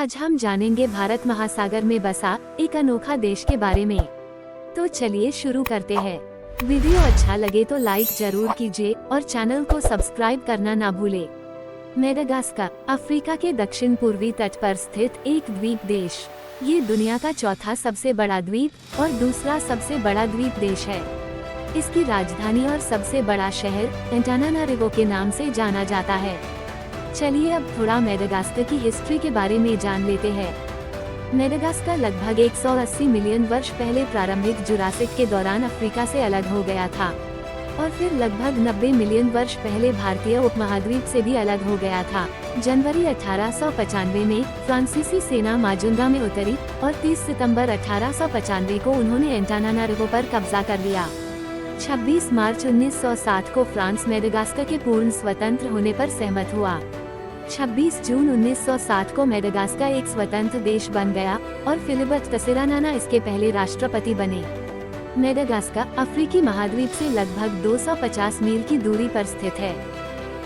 आज हम जानेंगे भारत महासागर में बसा एक अनोखा देश के बारे में। तो चलिए शुरू करते हैं। वीडियो अच्छा लगे तो लाइक जरूर कीजिए और चैनल को सब्सक्राइब करना ना भूले। मेडागास्कर अफ्रीका के दक्षिण पूर्वी तट पर स्थित एक द्वीप देश। ये दुनिया का चौथा सबसे बड़ा द्वीप और दूसरा सबसे बड़ा द्वीप देश है। इसकी राजधानी और सबसे बड़ा शहर एंटानानारिवो के नाम से जाना जाता है। चलिए अब थोड़ा मेडागास्कर की हिस्ट्री के बारे में जान लेते हैं। मेडागास्कर लगभग 180 मिलियन वर्ष पहले प्रारंभिक जुरासिक के दौरान अफ्रीका से अलग हो गया था और फिर लगभग 90 मिलियन वर्ष पहले भारतीय उपमहाद्वीप से भी अलग हो गया था। जनवरी 1895 में फ्रांसीसी सेना माजुंगा में उतरी और 30 सितंबर 1895 को उन्होंने एंटानानारिवो पर कब्जा कर लिया। 26 मार्च 1960 को फ्रांस मेडागास्कर के पूर्ण स्वतंत्र होने पर सहमत हुआ। 26 जून 1960 को मेडागास्कर एक स्वतंत्र देश बन गया और फिलिप तसेरानाना इसके पहले राष्ट्रपति बने। मेडागास्कर अफ्रीकी महाद्वीप से लगभग 250 मील की दूरी पर स्थित है।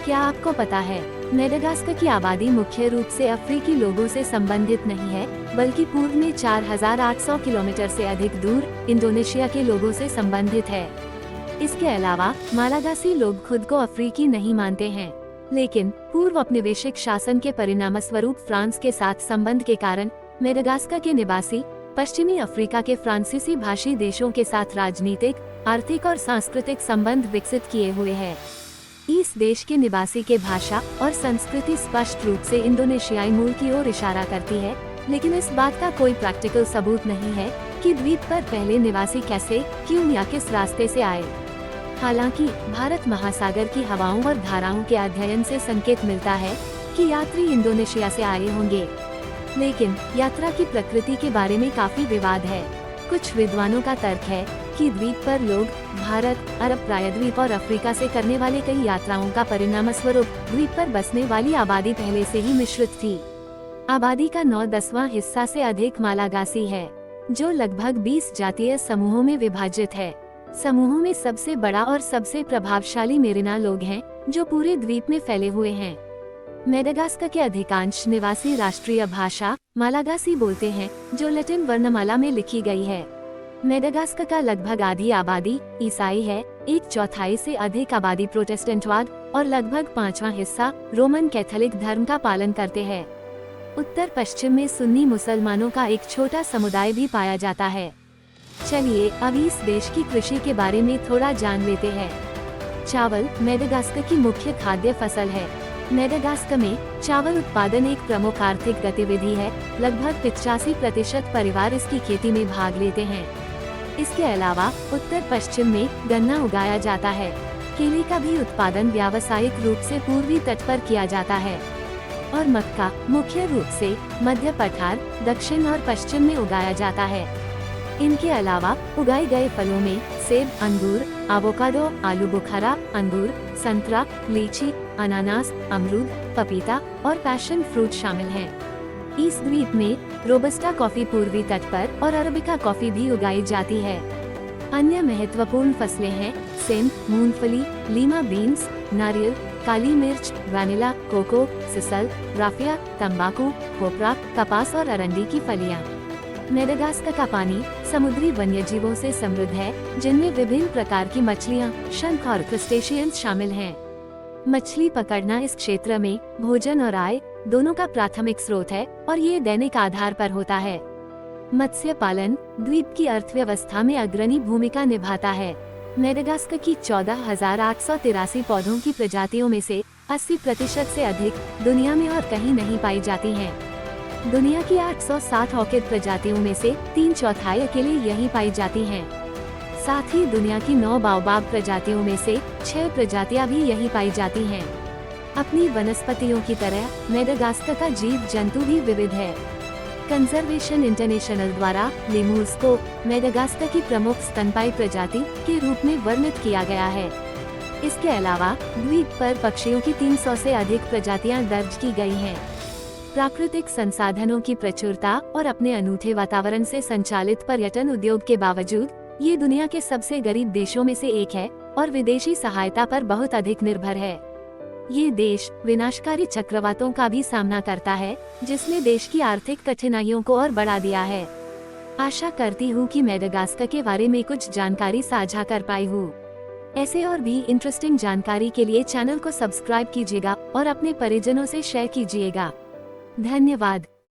क्या आपको पता है, मेडागास्कर की आबादी मुख्य रूप से अफ्रीकी लोगों से संबंधित नहीं है, बल्कि पूर्व में 4800 किलोमीटर से अधिक दूर इंडोनेशिया के लोगों से संबंधित है। इसके अलावा मालागासी लोग खुद को अफ्रीकी नहीं मानते हैं, लेकिन पूर्व औपनिवेशिक शासन के परिणामस्वरूप फ्रांस के साथ संबंध के कारण मेडागास्कर के निवासी पश्चिमी अफ्रीका के फ्रांसीसी भाषी देशों के साथ राजनीतिक, आर्थिक और सांस्कृतिक संबंध विकसित किए हुए हैं। इस देश के निवासी के भाषा और संस्कृति स्पष्ट रूप से इंडोनेशियाई मूल की ओर इशारा करती है, लेकिन इस बात का कोई प्रैक्टिकल सबूत नहीं है कि द्वीप पर पहले निवासी कैसे, क्यों या किस रास्ते से आए। हालांकि भारत महासागर की हवाओं और धाराओं के अध्ययन से संकेत मिलता है कि यात्री इंडोनेशिया से आए होंगे, लेकिन यात्रा की प्रकृति के बारे में काफी विवाद है। कुछ विद्वानों का तर्क है कि द्वीप पर लोग भारत, अरब प्रायद्वीप और अफ्रीका से करने वाले कई यात्राओं का परिणामस्वरूप द्वीप पर बसने वाली आबादी पहले से ही मिश्रित थी। आबादी का 9/10वां हिस्सा से अधिक मालागासी है, जो लगभग 20 जातीय समूहों में विभाजित है। समूहों में सबसे बड़ा और सबसे प्रभावशाली मेरिना लोग हैं, जो पूरे द्वीप में फैले हुए हैं। मेडागास्कर के अधिकांश निवासी राष्ट्रीय भाषा मालागासी बोलते हैं, जो लैटिन वर्णमाला में लिखी गई है। मेडागास्कर का लगभग आधी आबादी ईसाई है, 1/4 से अधिक आबादी प्रोटेस्टेंटवाद और लगभग 5वां हिस्सा रोमन कैथोलिक धर्म का पालन करते हैं। उत्तर पश्चिम में सुन्नी मुसलमानों का एक छोटा समुदाय भी पाया जाता है। चलिए अब इस देश की कृषि के बारे में थोड़ा जान लेते हैं। चावल मेडागास्कर की मुख्य खाद्य फसल है। मेडागास्कर में चावल उत्पादन एक प्रमुख आर्थिक गतिविधि है। लगभग 85% परिवार इसकी खेती में भाग लेते हैं। इसके अलावा उत्तर पश्चिम में गन्ना उगाया जाता है। केले का भी उत्पादन व्यावसायिक रूप से पूर्वी तट पर किया जाता है और मक्का मुख्य रूप से मध्य पठार, दक्षिण और पश्चिम में उगाया जाता है। इनके अलावा उगाए गए फलों में सेब, अंगूर, एवोकाडो, आलू बुखारा, अंगूर, संतरा, लीची, अनानास, अमरूद, पपीता और पैशन फ्रूट शामिल हैं। इस द्वीप में रोबस्टा कॉफी पूर्वी तट पर और अरबिका कॉफी भी उगाई जाती है। अन्य महत्वपूर्ण फसलें हैं सेब, मूंगफली, लीमा बीन्स, नारियल, काली मिर्च, वैनिला, कोको, सिसल, राफिया, तंबाकू, कोपरा, कपास और अरंडी की फलियां। मेडागास्कर का पानी समुद्री वन्यजीवों से समृद्ध है, जिनमें विभिन्न प्रकार की मछलियां, शंख और क्रस्टेशियंस शामिल हैं। मछली पकड़ना इस क्षेत्र में भोजन और आय दोनों का प्राथमिक स्रोत है और ये दैनिक आधार पर होता है। मत्स्य पालन द्वीप की अर्थव्यवस्था में अग्रणी भूमिका निभाता है। मेडागास्कर की 14,883 पौधों की प्रजातियों में से 80% से अधिक दुनिया में और कहीं नहीं पाई जाती हैं। दुनिया की 860 ऑर्किड प्रजातियों में से 3/4 अकेले यहीं पाई जाती हैं। साथ ही दुनिया की 9 बाओबाब प्रजातियों में से 6 प्रजातियां भी यहीं पाई जाती हैं। अपनी वनस्पतियों की तरह मेडागास्कर का जीव जंतु भी विविध है। कंजर्वेशन इंटरनेशनल द्वारा लेमूर्स को मेडागास्कर की प्रमुख स्तनपायी प्रजाति के रूप में वर्णित किया गया है। इसके अलावा द्वीप पर पक्षियों की 300 से अधिक प्रजातियां दर्ज की गई हैं। प्राकृतिक संसाधनों की प्रचुरता और अपने अनूठे वातावरण से संचालित पर्यटन उद्योग के बावजूद ये दुनिया के सबसे गरीब देशों में से एक है और विदेशी सहायता पर बहुत अधिक निर्भर है। ये देश विनाशकारी चक्रवातों का भी सामना करता है, जिसने देश की आर्थिक कठिनाइयों को और बढ़ा दिया है। आशा करती हूँ कि मेडागास्कर के बारे में कुछ जानकारी साझा कर पाई हूँ। ऐसे और भी इंटरेस्टिंग जानकारी के लिए चैनल को सब्सक्राइब कीजिएगा और अपने परिजनों से शेयर कीजिएगा। धन्यवाद।